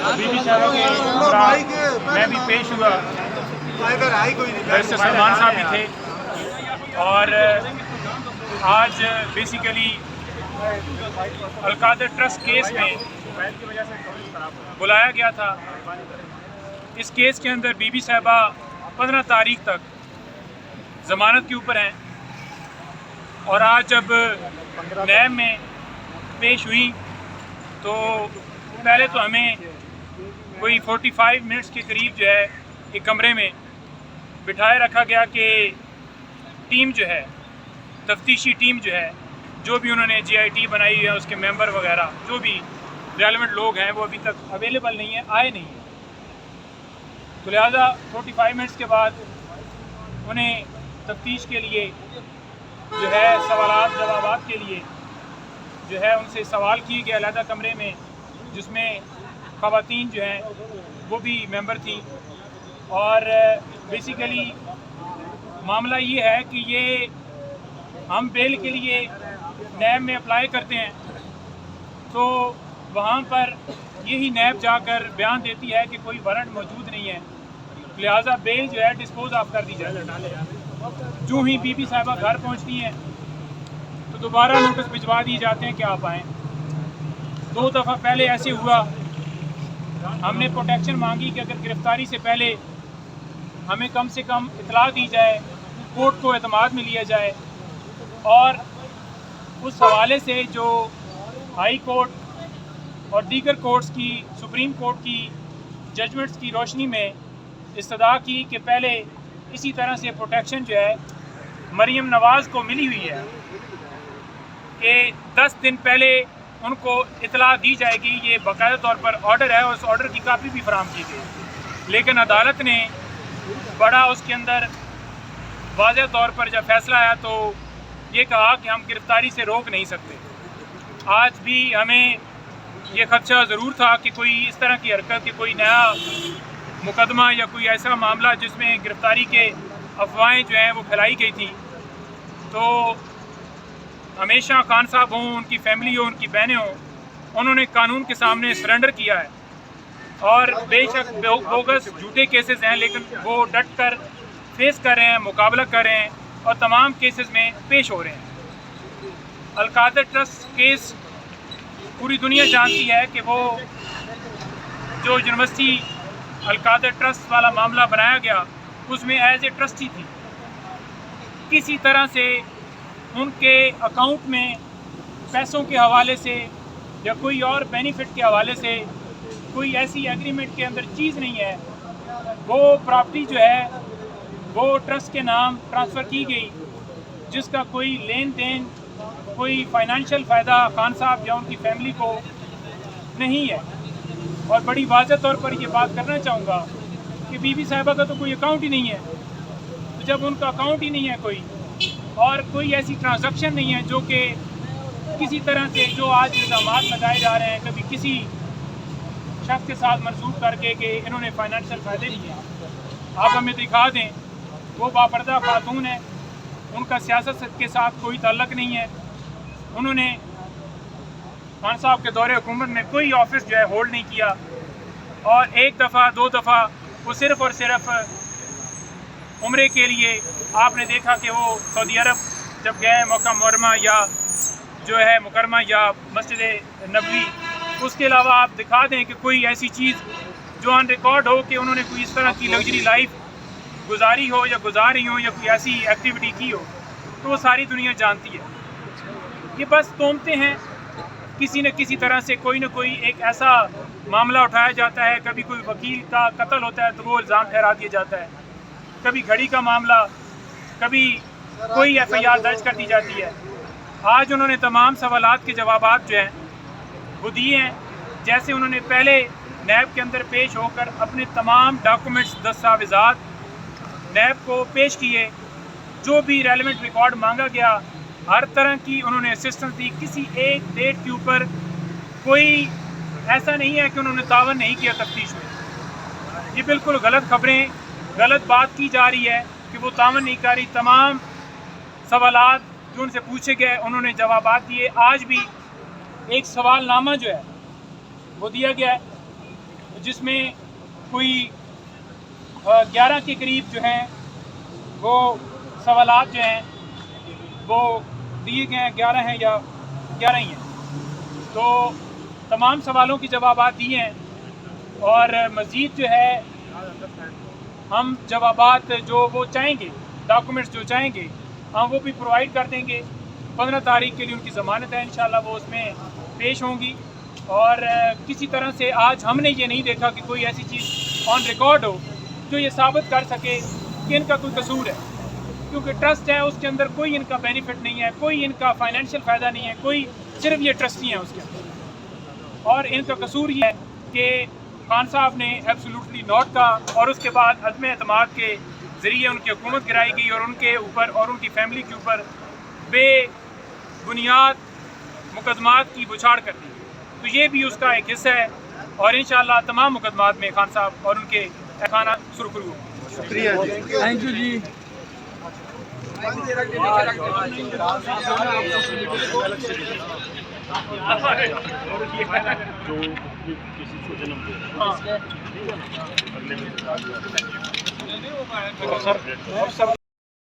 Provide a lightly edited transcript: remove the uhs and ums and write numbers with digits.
B B साहब के हमरा मैं भी पेश हुआ, बैरिस्टर सलमान साहब भी थे। और आज बेसिकली अलकादर ट्रस्ट केस में बुलाया गया था। इस केस के अंदर बीबी साहिबा 15 तारीख तक ज़मानत के ऊपर हैं, और आज जब नैब में पेश हुई तो पहले तो हमें कोई 45 मिनट्स के करीब जो है एक कमरे में बिठाए रखा गया कि टीम जो है, तफ्तीशी टीम जो है, जो भी उन्होंने JIT बनाई है उसके मेंबर वगैरह जो भी रेलेवेंट लोग हैं वो अभी तक अवेलेबल नहीं है, आए नहीं हैं। तो लिहाजा 45 मिनट्स के बाद उन्हें तफ्तीश के लिए जो है सवालात जवाबात के लिए जो है उनसे सवाल किए गए अलहदा कमरे में, जिसमें ख़वातीन जो हैं वो भी मेंबर थी। और बेसिकली मामला ये है कि ये हम बेल के लिए नैब में अप्लाई करते हैं तो वहाँ पर यही नैब जाकर बयान देती है कि कोई वारंट मौजूद नहीं है, लिहाजा बेल जो है डिस्पोज ऑफ कर दी जाए। जो ही बीबी साहिबा घर पहुँचती हैं तो दोबारा नोटिस भिजवा दिए जाते हैं कि आप आएँ। 2 दफ़ा पहले ऐसे हुआ, हमने प्रोटेक्शन मांगी कि अगर गिरफ़्तारी से पहले हमें कम से कम इतला दी जाए, कोर्ट को एतमाद में लिया जाए, और उस हवाले से जो हाई कोर्ट और दीगर कोर्ट्स की, सुप्रीम कोर्ट की जजमेंट्स की रोशनी में इस्तदा की कि पहले इसी तरह से प्रोटेक्शन जो है मरीम नवाज़ को मिली हुई है कि 10 दिन पहले उनको इतला दी जाएगी। ये बाकायदा तौर पर ऑर्डर है और उस ऑर्डर की कापी भी फराहम की गई, लेकिन अदालत ने बड़ा उसके अंदर वाज़ेह तौर पर जब फैसला आया तो ये कहा कि हम गिरफ़्तारी से रोक नहीं सकते। आज भी हमें ये खदशा ज़रूर था कि कोई इस तरह की हरकत, कि कोई नया मुकदमा या कोई ऐसा मामला जिसमें गिरफ़्तारी के अफवाहें जो हैं वो फैलाई गई थी। तो हमेशा खान साहब हों, उनकी फैमिली हो, उनकी बहनें हों, उन्होंने कानून के सामने सरेंडर किया है, और बेशक बोगस झूठे केसेस हैं लेकिन वो डट कर फेस कर रहे हैं, मुकाबला कर रहे हैं और तमाम केसेस में पेश हो रहे हैं। अलकादर ट्रस्ट केस पूरी दुनिया जानती है कि वो जो यूनिवर्सिटी अलकादर ट्रस्ट वाला मामला बनाया गया उसमें एज ए ट्रस्टी थी, किसी तरह से उनके अकाउंट में पैसों के हवाले से या कोई और बेनिफिट के हवाले से कोई ऐसी एग्रीमेंट के अंदर चीज़ नहीं है। वो प्रॉपर्टी जो है वो ट्रस्ट के नाम ट्रांसफ़र की गई, जिसका कोई लेन देन, कोई फाइनेंशियल फ़ायदा खान साहब या उनकी फैमिली को नहीं है। और बड़ी वाज़ेह तौर पर ये बात करना चाहूँगा कि बीबी साहिबा का तो कोई अकाउंट ही नहीं है। तो जब उनका अकाउंट ही नहीं है कोई, और कोई ऐसी ट्रांजैक्शन नहीं है जो कि किसी तरह से जो आज इल्ज़ामात लगाए जा रहे हैं कभी किसी शख्स के साथ मंसूब करके कि इन्होंने फाइनेंशियल फ़ायदे लिए, आप हमें दिखा दें। वो बापर्दा खातून है, उनका सियासत के साथ कोई ताल्लुक़ नहीं है। उन्होंने खान साहब के दौरे हुकूमत में कोई ऑफिस जो है होल्ड नहीं किया, और 1 दफ़ा 2 दफ़ा वो सिर्फ़ और सिर्फ उम्रे के लिए आपने देखा कि वो सऊदी अरब जब गए मक्का मुकर्रमा या जो है मुकरमा या मस्जिद नबवी, उसके अलावा आप दिखा दें कि कोई ऐसी चीज़ जो ऑन रिकॉर्ड हो कि उन्होंने कोई इस तरह की लग्जरी लाइफ गुजारी हो या गुजार रही हो या कोई ऐसी एक्टिविटी की हो, तो वो सारी दुनिया जानती है। ये बस तोमते हैं, किसी न किसी तरह से कोई न कोई एक ऐसा मामला उठाया जाता है, कभी कोई वकील का कत्ल होता है तो वो इल्ज़ाम ठहरा दिया जाता है, कभी घड़ी का मामला, कभी कोई FIR दर्ज कर दी जाती है। आज उन्होंने तमाम सवालात के जवाबात जो हैं वो दिए हैं, जैसे उन्होंने पहले नैब के अंदर पेश होकर अपने तमाम डॉक्यूमेंट्स, दस्तावेज़ात नैब को पेश किए, जो भी रेलेवेंट रिकॉर्ड मांगा गया, हर तरह की उन्होंने असिस्टेंस दी। किसी एक डेट के ऊपर कोई ऐसा नहीं है कि उन्होंने तावन नहीं किया तफ्तीश में। ये बिल्कुल गलत खबरें, गलत बात की जा रही है कि वो तावन नहीं कर रही। तमाम सवालात जो उनसे पूछे गए उन्होंने जवाबात दिए। आज भी एक सवालनामा जो है वो दिया गया है, جس میں کوئی 11 کے قریب جو ہیں وہ سوالات جو ہیں وہ دیے گئے ہیں، 11 ہیں یا 11 ہی ہیں، تو تمام سوالوں کی جوابات دیے ہیں، اور مزید جو ہے ہم جوابات جو وہ چاہیں گے، ڈاکومنٹس جو چاہیں گے ہم وہ بھی پرووائڈ کر دیں گے۔ 15 تاریخ کے لیے ان کی ضمانت ہے، انشاءاللہ وہ اس میں پیش ہوں گی، اور کسی طرح سے آج ہم نے یہ نہیں دیکھا کہ کوئی ایسی چیز آن ریکارڈ ہو جو یہ ثابت کر سکے کہ ان کا کوئی قصور ہے، کیونکہ ٹرسٹ ہے، اس کے اندر کوئی ان کا بینیفٹ نہیں ہے، کوئی ان کا فائنینشیل فائدہ نہیں ہے، کوئی صرف یہ ٹرسٹی ہیں اس کے اندر، اور ان کا قصور یہ ہے کہ خان صاحب نے ایبسولوٹلی نوٹ کا، اور اس کے بعد عدم اعتماد کے ذریعے ان کی حکومت گرائی گئی، اور ان کے اوپر اور ان کی فیملی کے اوپر بے بنیاد مقدمات کی بچھاڑ کر دی، تو یہ بھی اس کا ایک حصہ ہے، اور انشاءاللہ تمام مقدمات میں خان صاحب اور ان کے خانہ سرخرو ہوں۔ شکریہ جی، تھینک یو جی۔ جو کسی کو جنم دے